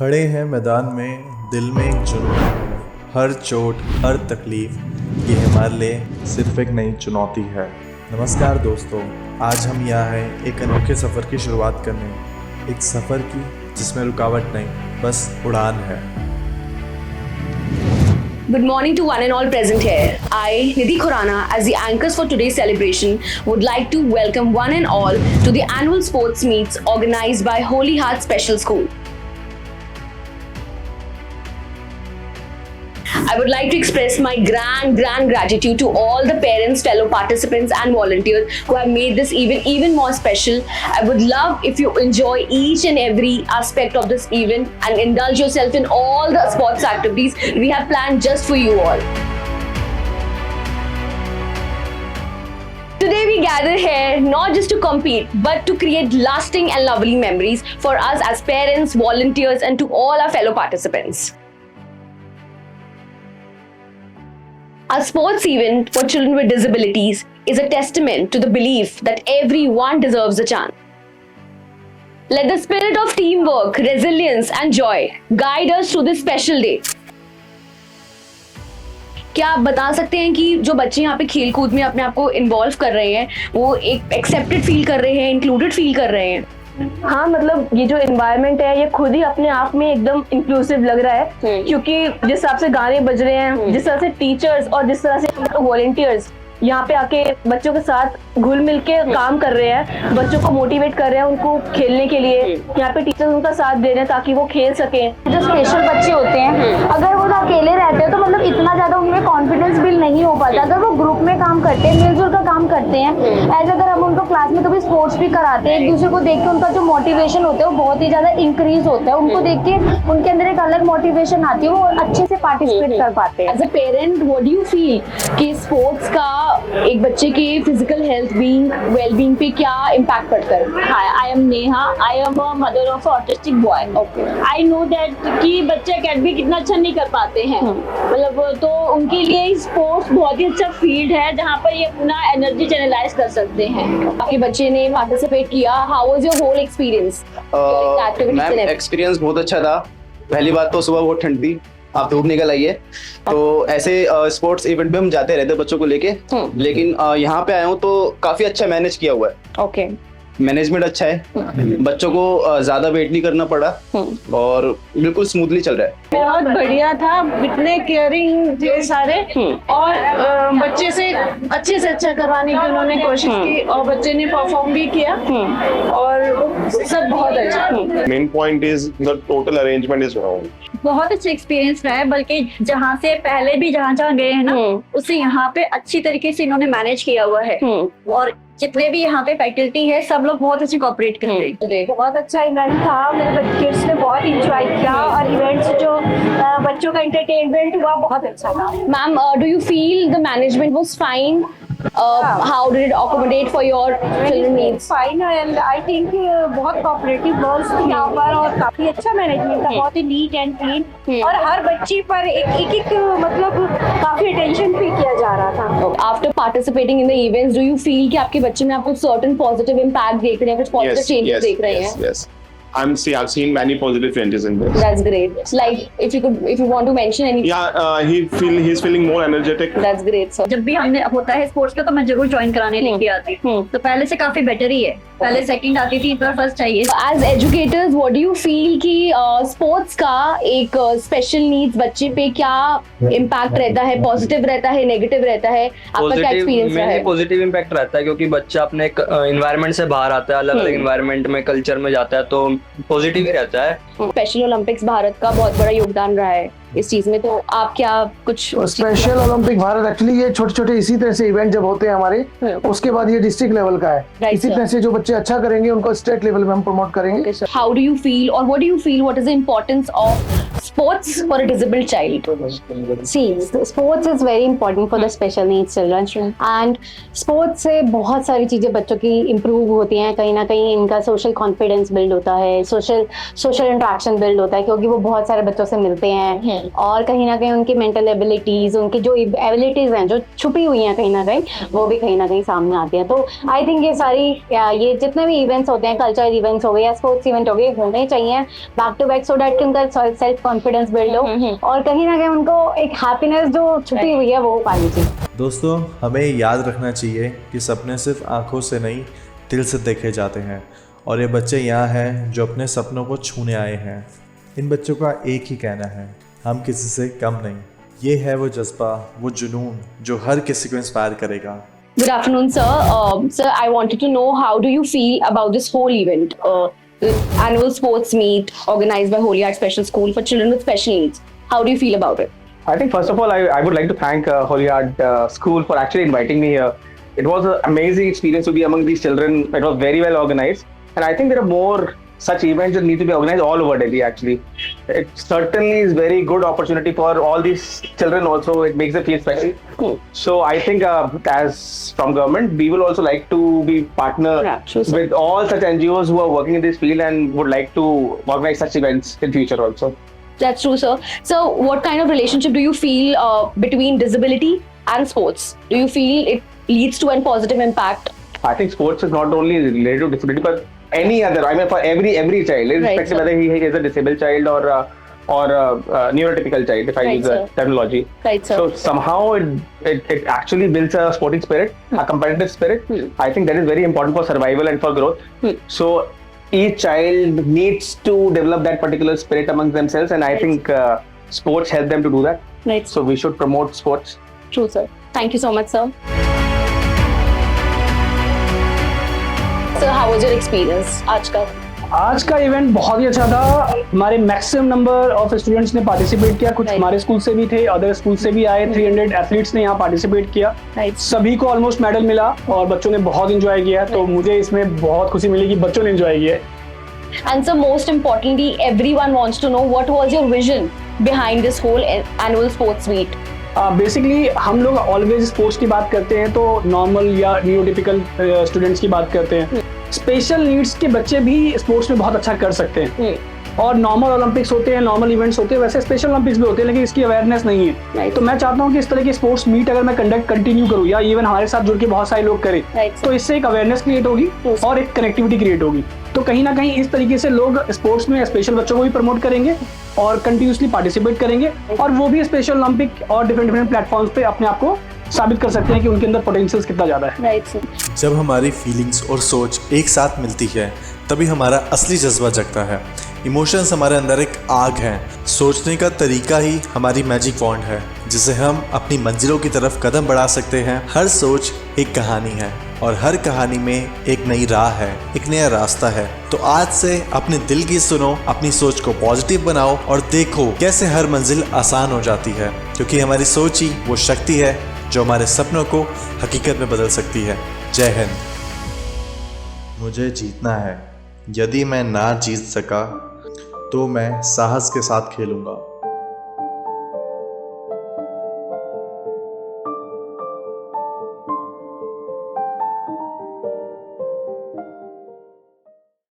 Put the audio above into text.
खड़े हैं मैदान में, दिल में एक जुनून। हर चोट, हर तकलीफ ये हमारे लिए सिर्फ एक नई चुनौती है। नमस्कार दोस्तों, आज हम यहाँ हैं एक अनोखे सफ़र की शुरुआत करने। एक सफ़र की जिसमें रुकावट नहीं, बस उड़ान है। Good morning to one and all present here. I, Nidhi Khurana, as the anchors for today's celebration, would like to welcome one and all to the annual sports meets organized by Holy Heart Special School. I would like to express my grand gratitude to all the parents, fellow participants and volunteers who have made this even more special. I would love if you enjoy each and every aspect of this event and indulge yourself in all the sports activities we have planned just for you all. Today we gather here not just to compete but to create lasting and lovely memories for us as parents, volunteers and to all our fellow participants. Our sports event for children with disabilities is a testament to the belief that everyone deserves a chance. Let the spirit of teamwork, resilience and joy guide us through this special day. क्या आप बता सकते हैं कि जो बच्चे यहाँ पे खेल कूद में अपने आप को इन्वॉल्व कर रहे हैं वो एक एक्सेप्टेड फील कर रहे हैं, इंक्लूडेड फील कर रहे हैं? हाँ, मतलब ये जो एनवायरनमेंट है ये खुद ही अपने आप में एकदम इंक्लूसिव लग रहा है, क्योंकि जिस हिसाब से गाने बज रहे हैं, जिस तरह से टीचर्स और जिस तरह से वॉलंटियर्स यहाँ पे आके बच्चों के साथ घुल मिल के काम कर रहे हैं, बच्चों को मोटिवेट कर रहे हैं उनको खेलने के लिए। यहाँ पे टीचर्स उनका साथ दे रहे हैं ताकि वो खेल सकें। जो स्पेशल बच्चे होते हैं अगर वो अकेले रहते हैं तो मतलब इतना ज्यादा उनमें कॉन्फिडेंस बिल्ड नहीं हो पाता। अगर वो ग्रुप में काम करते हैं, मिलजुल कर काम करते हैं, एज अगर हम उनको क्लास में कभी स्पोर्ट्स भी कराते हैं, एक दूसरे को देख के उनका जो मोटिवेशन होता है वो बहुत ही ज्यादा इंक्रीज होता है। उनको देख के उनके अंदर एक अलग मोटिवेशन आती है, वो अच्छे से पार्टिसिपेट कर पाते हैं। As a parent what do you feel कि स्पोर्ट्स का एक बच्चे के फिजिकल हेल्थ बीइंग वेलबीइंग पे क्या इम्पैक्ट पड़ता है? Hi, I am Neha. I am a mother of an autistic boy. Okay. I know that कि बच्चे अकेडमिक इतना अच्छा नहीं कर पाते हैं, मतलब तो उनके लिए स्पोर्ट्स बहुत ही अच्छा फील्ड है जहाँ पर ये अपना एनर्जी चैनलाइज कर सकते हैं। आपके बच्चे ने पार्टिसिपेट किया, how was your whole experience? Ma'am experience बहुत अच्छा था। पहली बात तो सुबह बहुत ठंड थी, आप धूप निकल आई है, तो ऐसे स्पोर्ट्स इवेंट में हम जाते रहते बच्चों को लेके, लेकिन यहाँ पे आया हूँ तो काफी अच्छा मैनेज किया हुआ है। ओके, मैनेजमेंट अच्छा है, बच्चों को ज्यादा वेट नहीं करना पड़ा और बिल्कुल स्मूथली चल रहा है। बहुत बढ़िया था, इतने केयरिंग थे सारे और बच्चे से अच्छा करवाने की उन्होंने कोशिश की और बच्चे ने परफॉर्म भी किया और सब बहुत अच्छा। Main point is the total arrangement is wrong. बहुत अच्छा एक्सपीरियंस रहा है, बल्कि जहाँ से पहले भी जहाँ गए हैं ना उससे यहाँ पे अच्छी तरीके से इन्होंने मैनेज किया हुआ है और जितने भी यहाँ पे फैकल्टी है सब लोग बहुत अच्छे कोऑपरेट कर रहे हैं। बहुत अच्छा इवेंट था, मेरे किड्स ने बहुत इंजॉय किया और इवेंट्स जो बच्चों का एंटरटेनमेंट हुआ बहुत अच्छा था। Ma'am, do you feel the management was fine? How did it accommodate for your children needs? Fine and I think बहुत कोऑपरेटिव गर्ल्स थी यहाँ पर और काफी अच्छा मैनेजमेंट था, बहुत ही नीट एंड क्लीन और हर बच्ची पर एक मतलब काफी अटेंशन पे किया जा रहा था। After participating in the events, do you feel कि आपके बच्चे में आप कुछ certain positive impact देख रहे हैं, कुछ positive changes देख रहे हैं? Yes. I've seen many positive changes in this. That's great. Like if you want to mention anything. Yeah, he's feeling more energetic. That's great, sir. जब भी हमने होता है स्पोर्ट्स का तो मैं जरूर ज्वाइन कराने लेके आती हूँ, तो पहले से काफी बेटर ही है। पहले सेकंड आती थी, इस बार फर्स्ट चाहिए। As educators, what do you feel कि स्पोर्ट्स का एक स्पेशल नीड्स बच्चे पे क्या इम्पैक्ट रहता है? पॉजिटिव रहता है, नेगेटिव रहता है? आपका क्या एक्सपीरियंस रहा है? पॉजिटिव इम्पैक्ट रहता है, क्योंकि बच्चा अपने एनवायरनमेंट से बाहर आता है, अलग अलग एनवायरनमेंट में, कल्चर में जाता है, तो पॉजिटिव ही रहता है। स्पेशल ओलंपिक्स भारत का बहुत बड़ा योगदान रहा है इस चीज में, तो आप क्या कुछ? स्पेशल ओलंपिक भारत एक्चुअली ये छोटे छोटे इसी तरह से इवेंट जब होते हैं हमारे, उसके बाद ये डिस्ट्रिक्ट लेवल का है। इसी तरह से जो बच्चे अच्छा करेंगे उनको स्टेट लेवल में हम प्रमोट करेंगे। हाउ डू यू फील और what do you feel, what is the importance of sports for a disabled child? See, sports is very important for the special needs children and sports से बहुत सारी चीज़ें बच्चों की improve होती हैं, कहीं ना कहीं इनका social confidence build होता है, social interaction build होता है, क्योंकि वो बहुत सारे बच्चों से मिलते हैं और कहीं ना कहीं उनकी mental abilities, उनकी जो abilities हैं जो छुपी हुई हैं कहीं ना कहीं सामने आती हैं। तो I think ये जितने भी events होते हैं, cultural events हो गए या sports event हो गए, होने चाहिए back to back so that कि उनका self confidence build हो और कहीं ना कहीं उनको एक हैप्पीनेस जो छुपी हुई है वो पानी चाहिए। दोस्तों, हमें याद रखना चाहिए कि सपने सिर्फ आंखों से नहीं, दिल से देखे जाते हैं और ये बच्चे यहाँ हैं जो अपने सपनों को छूने आए हैं। इन बच्चों का एक ही कहना है, हम किसी से कम नहीं। ये है वो जज्बा, वो जुनून जो हर किसी को इंस्पायर करेगा। Good afternoon, sir. Sir, I wanted to know how do you feel about this whole event, the annual sports meet organized by Holy Art Special School for children with special needs? How do you feel about it? I think first of all, I would like to thank Holy Art School for actually inviting me here. It was an amazing experience to be among these children. It was very well organized, and I think there are more such events that need to be organized all over Delhi. Actually, it certainly is very good opportunity for all these children. Also, it makes them feel special. Cool. So I think as from government, we will also like to be partner with all such NGOs who are working in this field and would like to organize such events in future also. That's true, sir. So, what kind of relationship do you feel between disability and sports? Do you feel it leads to a positive impact? I think sports is not only related to disability, but any other. I mean, for every child, irrespective whether he is a disabled child or a neurotypical child, if I use the terminology. Right, sir. So somehow it actually builds a sporting spirit, a competitive spirit. I think that is very important for survival and for growth. So each child needs to develop that particular spirit amongst themselves, and I think sports help them to do that. Right. So we should promote sports. True, sir. Thank you so much, sir. Sir, how was your experience आज का event बहुत ही अच्छा था। हमारे maximum number of students ने participate किया, कुछ हमारे स्कूल से भी थे, अदर स्कूल से भी आए। 300 एथलीट्स ने यहाँ पार्टिसिपेट किया। सभी को ऑलमोस्ट मेडल मिला और बच्चों ने बहुत एंजॉय किया। तो मुझे इसमें बहुत खुशी मिली कि बच्चों ने एंजॉय किया। And so most importantly, everyone wants to know what was your vision behind this whole annual sports meet? Basically हम लोग ऑलवेज स्पोर्ट्स की बात करते हैं तो नॉर्मल या न्यूरोटिपिकल स्टूडेंट्स की बात करते हैं। स्पेशल नीड्स के बच्चे भी स्पोर्ट्स में बहुत अच्छा कर सकते हैं और नॉर्मल ओलंपिक्स होते हैं, नॉर्मल इवेंट्स होते हैं, वैसे स्पेशल ओलंपिक्स भी होते हैं, लेकिन इसकी अवेयरनेस नहीं है। तो मैं चाहता हूँ कि इस तरह की स्पोर्ट्स मीट अगर मैं कंटिन्यू करूँ या इवन हमारे साथ जुड़ के बहुत सारे लोग करें तो इससे एक अवेयरनेस क्रिएट होगी और एक कनेक्टिविटी क्रिएट होगी। तो कहीं ना कहीं इस तरीके से लोग स्पोर्ट्स में स्पेशल बच्चों को भी प्रमोट करेंगे और कंटिन्यूसली पार्टिसिपेट करेंगे और वो भी स्पेशल ओलंपिक और डिफरेंट प्लेटफॉर्म्स पे अपने आप को साबित कर सकते हैं कि उनके अंदर पोटेंशियल कितना ज़्यादा है। जब हमारी फीलिंग्स और सोच एक साथ मिलती है तभी हमारा असली जज्बा जगता है। इमोशंस हमारे अंदर एक आग है, सोचने का तरीका ही हमारी मैजिक वॉन्ड है जिसे हम अपनी मंजिलों की तरफ कदम बढ़ा सकते हैं। हर सोच एक कहानी है और हर कहानी में एक नई राह है, एक नया रास्ता है। तो आज से अपने दिल की सुनो, अपनी सोच को पॉजिटिव बनाओ और देखो कैसे हर मंजिल आसान हो जाती है, क्योंकि हमारी सोच ही वो शक्ति है जो हमारे सपनों को हकीकत में बदल सकती है। जय हिंद। मुझे जीतना है, यदि मैं ना जीत सका तो मैं साहस के साथ खेलूँगा।